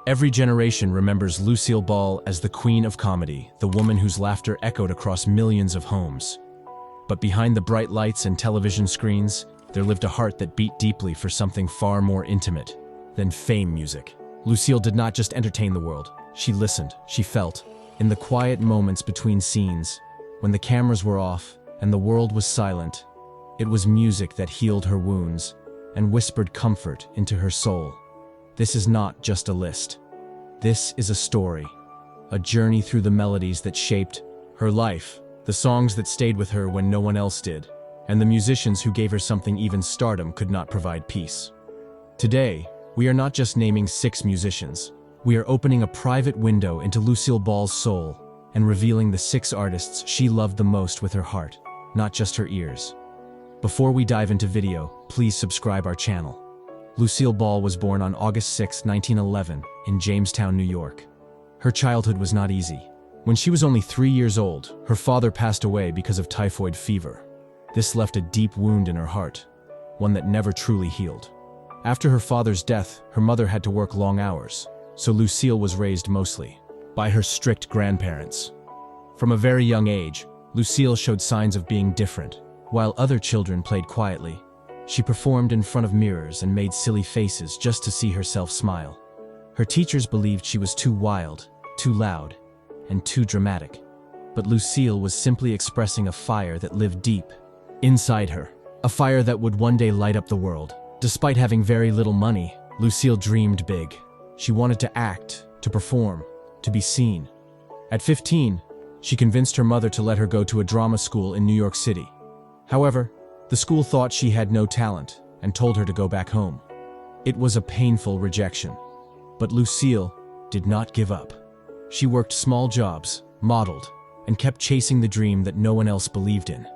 Every generation remembers Lucille Ball as the queen of comedy, the woman whose laughter echoed across millions of homes. But behind the bright lights and television screens, there lived a heart that beat deeply for something far more intimate than fame music. Lucille did not just entertain the world. She listened, she felt. In the quiet moments between scenes, when the cameras were off and the world was silent, it was music that healed her wounds and whispered comfort into her soul. This is not just a list. This is a story, a journey through the melodies that shaped her life, the songs that stayed with her when no one else did, and the musicians who gave her something even stardom could not provide peace. Today, we are not just naming 6 musicians. We are opening a private window into Lucille Ball's soul and revealing the 6 artists she loved the most with her heart, not just her ears. Before we dive into video, please subscribe our channel. Lucille Ball was born on August 6, 1911, in Jamestown, New York. Her childhood was not easy. When she was only 3 years old, her father passed away because of typhoid fever. This left a deep wound in her heart, one that never truly healed. After her father's death, her mother had to work long hours, so Lucille was raised mostly by her strict grandparents. From a very young age, Lucille showed signs of being different. While other children played quietly, she performed in front of mirrors and made silly faces just to see herself smile. Her teachers believed she was too wild, too loud, and too dramatic. But Lucille was simply expressing a fire that lived deep inside her, a fire that would one day light up the world. Despite having very little money, Lucille dreamed big. She wanted to act, to perform, to be seen. At 15, she convinced her mother to let her go to a drama school in New York City. However, the school thought she had no talent and told her to go back home. It was a painful rejection. But Lucille did not give up. She worked small jobs, modeled, and kept chasing the dream that no one else believed in.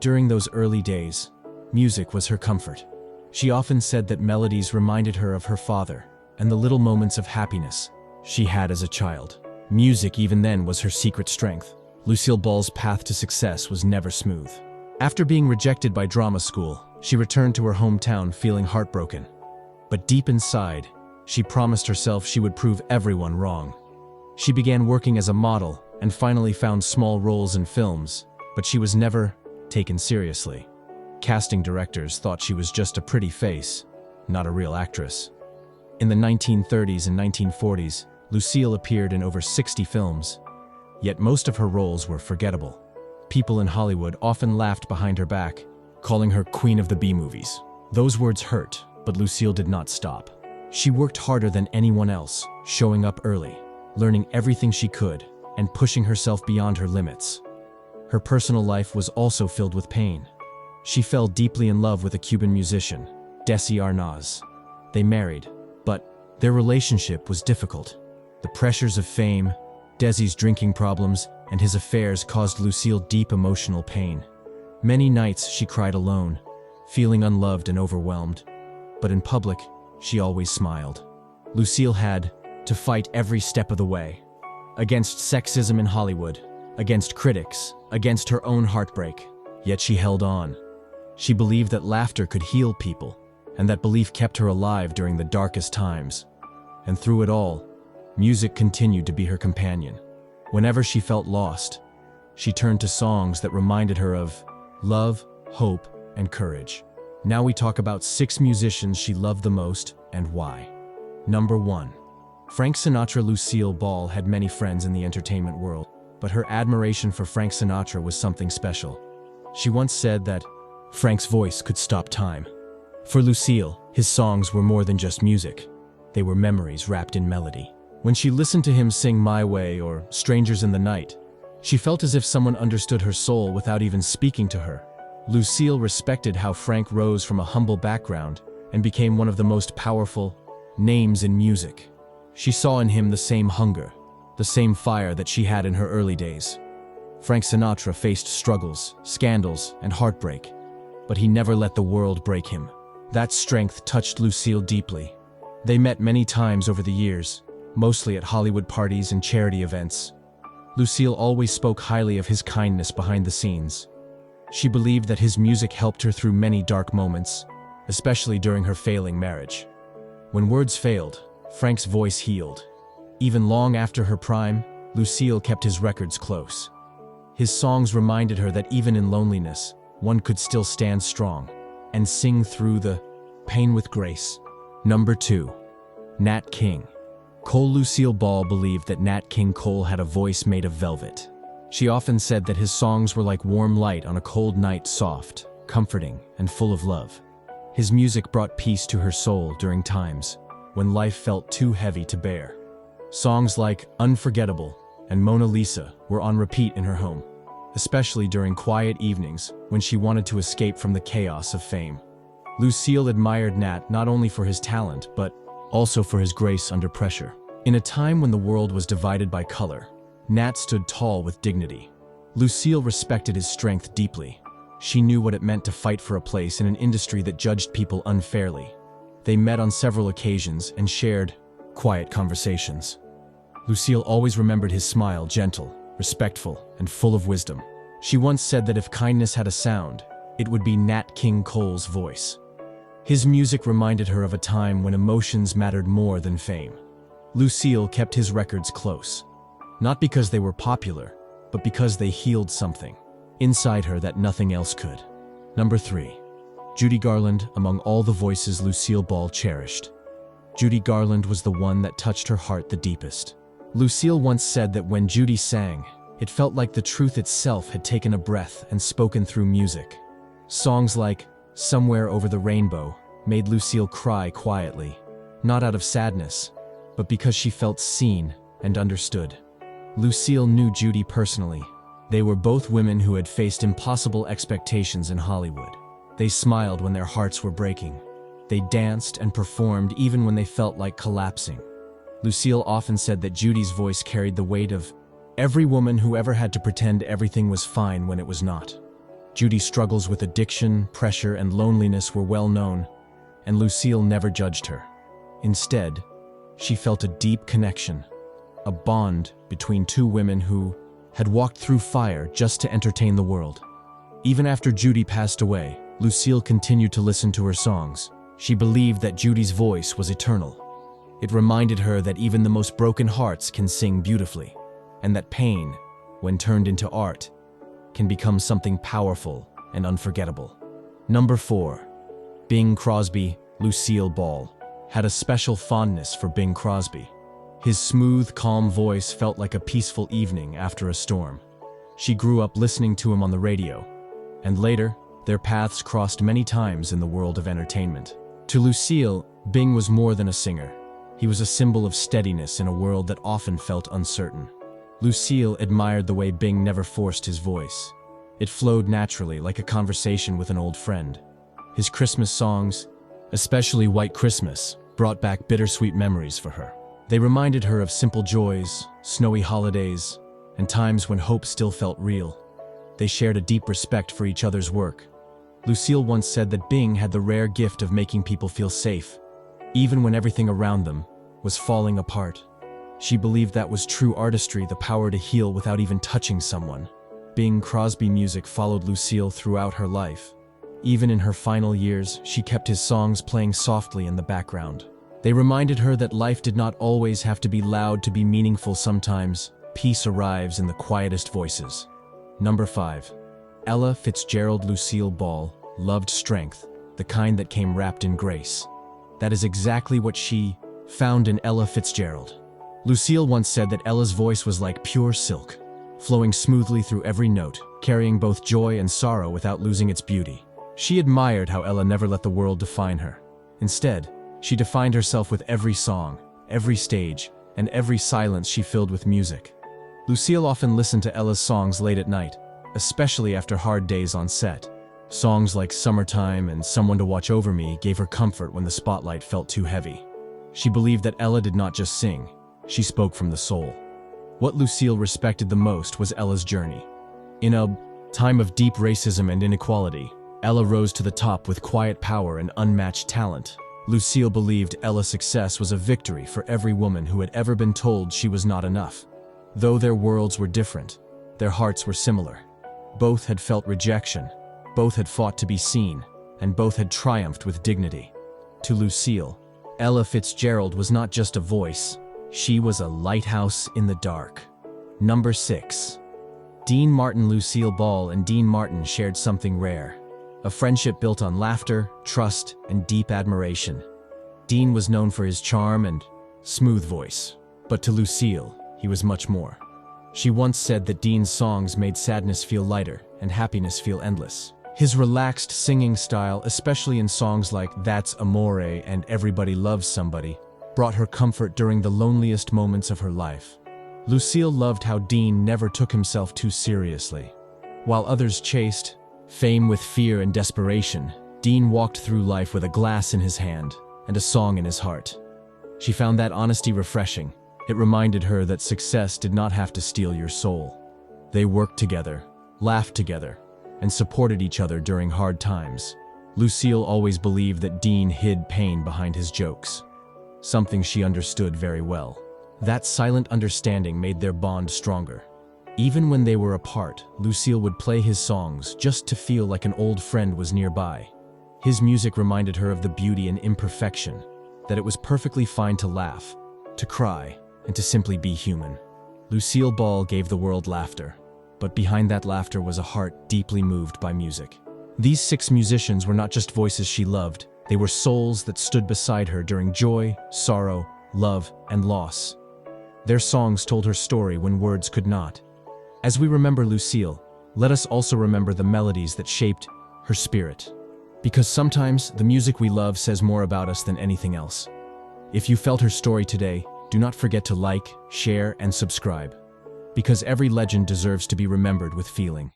During those early days, music was her comfort. She often said that melodies reminded her of her father and the little moments of happiness she had as a child. Music, even then, was her secret strength. Lucille Ball's path to success was never smooth. After being rejected by drama school, she returned to her hometown feeling heartbroken. But deep inside, she promised herself she would prove everyone wrong. She began working as a model and finally found small roles in films, but she was never taken seriously. Casting directors thought she was just a pretty face, not a real actress. In the 1930s and 1940s, Lucille appeared in over 60 films, yet most of her roles were forgettable. People in Hollywood often laughed behind her back, calling her Queen of the B-movies. Those words hurt, but Lucille did not stop. She worked harder than anyone else, showing up early, learning everything she could, and pushing herself beyond her limits. Her personal life was also filled with pain. She fell deeply in love with a Cuban musician, Desi Arnaz. They married, but their relationship was difficult. The pressures of fame, Desi's drinking problems, and his affairs caused Lucille deep emotional pain. Many nights she cried alone, feeling unloved and overwhelmed. But in public, she always smiled. Lucille had to fight every step of the way. Against sexism in Hollywood, against critics, against her own heartbreak. Yet she held on. She believed that laughter could heal people, and that belief kept her alive during the darkest times. And through it all, music continued to be her companion. Whenever she felt lost, she turned to songs that reminded her of love, hope, and courage. Now we talk about 6 musicians she loved the most and why. Number 1. Frank Sinatra. Lucille Ball had many friends in the entertainment world, but her admiration for Frank Sinatra was something special. She once said that Frank's voice could stop time. For Lucille, his songs were more than just music. They were memories wrapped in melody. When she listened to him sing My Way or Strangers in the Night, she felt as if someone understood her soul without even speaking to her. Lucille respected how Frank rose from a humble background and became one of the most powerful names in music. She saw in him the same hunger, the same fire that she had in her early days. Frank Sinatra faced struggles, scandals, and heartbreak, but he never let the world break him. That strength touched Lucille deeply. They met many times over the years, mostly at Hollywood parties and charity events. Lucille always spoke highly of his kindness behind the scenes. She believed that his music helped her through many dark moments, especially during her failing marriage. When words failed, Frank's voice healed. Even long after her prime, Lucille kept his records close. His songs reminded her that even in loneliness, one could still stand strong and sing through the pain with grace. Number 2. Nat King Cole. Lucille Ball believed that Nat King Cole had a voice made of velvet. She often said that his songs were like warm light on a cold night, soft, comforting, and full of love. His music brought peace to her soul during times when life felt too heavy to bear. Songs like Unforgettable and Mona Lisa were on repeat in her home, especially during quiet evenings when she wanted to escape from the chaos of fame. Lucille admired Nat not only for his talent, but also for his grace under pressure. In a time when the world was divided by color, Nat stood tall with dignity. Lucille respected his strength deeply. She knew what it meant to fight for a place in an industry that judged people unfairly. They met on several occasions and shared quiet conversations. Lucille always remembered his smile, gentle, respectful, and full of wisdom. She once said that if kindness had a sound, it would be Nat King Cole's voice. His music reminded her of a time when emotions mattered more than fame. Lucille kept his records close, not because they were popular, but because they healed something inside her that nothing else could. Number 3. Judy Garland. Among all the voices Lucille Ball cherished, Judy Garland was the one that touched her heart the deepest. Lucille once said that when Judy sang, it felt like the truth itself had taken a breath and spoken through music. Songs like Somewhere Over the Rainbow made Lucille cry quietly, not out of sadness, but because she felt seen and understood. Lucille knew Judy personally. They were both women who had faced impossible expectations in Hollywood. They smiled when their hearts were breaking. They danced and performed even when they felt like collapsing. Lucille often said that Judy's voice carried the weight of every woman who ever had to pretend everything was fine when it was not. Judy's struggles with addiction, pressure, and loneliness were well known, and Lucille never judged her. Instead, she felt a deep connection, a bond between two women who had walked through fire just to entertain the world. Even after Judy passed away, Lucille continued to listen to her songs. She believed that Judy's voice was eternal. It reminded her that even the most broken hearts can sing beautifully, and that pain, when turned into art, can become something powerful and unforgettable. Number 4. Bing Crosby. Lucille Ball had a special fondness for Bing Crosby. His smooth, calm voice felt like a peaceful evening after a storm. She grew up listening to him on the radio, and later, their paths crossed many times in the world of entertainment. To Lucille, Bing was more than a singer. He was a symbol of steadiness in a world that often felt uncertain. Lucille admired the way Bing never forced his voice. It flowed naturally, like a conversation with an old friend. His Christmas songs, especially White Christmas, brought back bittersweet memories for her. They reminded her of simple joys, snowy holidays, and times when hope still felt real. They shared a deep respect for each other's work. Lucille once said that Bing had the rare gift of making people feel safe, even when everything around them was falling apart. She believed that was true artistry, the power to heal without even touching someone. Bing Crosby music followed Lucille throughout her life. Even in her final years, she kept his songs playing softly in the background. They reminded her that life did not always have to be loud to be meaningful. Sometimes, peace arrives in the quietest voices. Number 5. Ella Fitzgerald. Lucille Ball loved strength, the kind that came wrapped in grace. That is exactly what she found in Ella Fitzgerald. Lucille once said that Ella's voice was like pure silk, flowing smoothly through every note, carrying both joy and sorrow without losing its beauty. She admired how Ella never let the world define her. Instead, she defined herself with every song, every stage, and every silence she filled with music. Lucille often listened to Ella's songs late at night, especially after hard days on set. Songs like Summertime and Someone to Watch Over Me gave her comfort when the spotlight felt too heavy. She believed that Ella did not just sing, she spoke from the soul. What Lucille respected the most was Ella's journey. In a time of deep racism and inequality, Ella rose to the top with quiet power and unmatched talent. Lucille believed Ella's success was a victory for every woman who had ever been told she was not enough. Though their worlds were different, their hearts were similar. Both had felt rejection, both had fought to be seen, and both had triumphed with dignity. To Lucille, Ella Fitzgerald was not just a voice, she was a lighthouse in the dark. Number 6. Dean Martin. Lucille Ball and Dean Martin shared something rare. A friendship built on laughter, trust, and deep admiration. Dean was known for his charm and smooth voice, but to Lucille, he was much more. She once said that Dean's songs made sadness feel lighter and happiness feel endless. His relaxed singing style, especially in songs like That's Amore and Everybody Loves Somebody, brought her comfort during the loneliest moments of her life. Lucille loved how Dean never took himself too seriously. While others chased fame with fear and desperation, Dean walked through life with a glass in his hand and a song in his heart. She found that honesty refreshing. It reminded her that success did not have to steal your soul. They worked together, laughed together, and supported each other during hard times. Lucille always believed that Dean hid pain behind his jokes, something she understood very well. That silent understanding made their bond stronger. Even when they were apart, Lucille would play his songs just to feel like an old friend was nearby. His music reminded her of the beauty and imperfection, that it was perfectly fine to laugh, to cry, and to simply be human. Lucille Ball gave the world laughter, but behind that laughter was a heart deeply moved by music. These 6 musicians were not just voices she loved, they were souls that stood beside her during joy, sorrow, love, and loss. Their songs told her story when words could not. As we remember Lucille, let us also remember the melodies that shaped her spirit. Because sometimes the music we love says more about us than anything else. If you felt her story today, do not forget to like, share, and subscribe. Because every legend deserves to be remembered with feeling.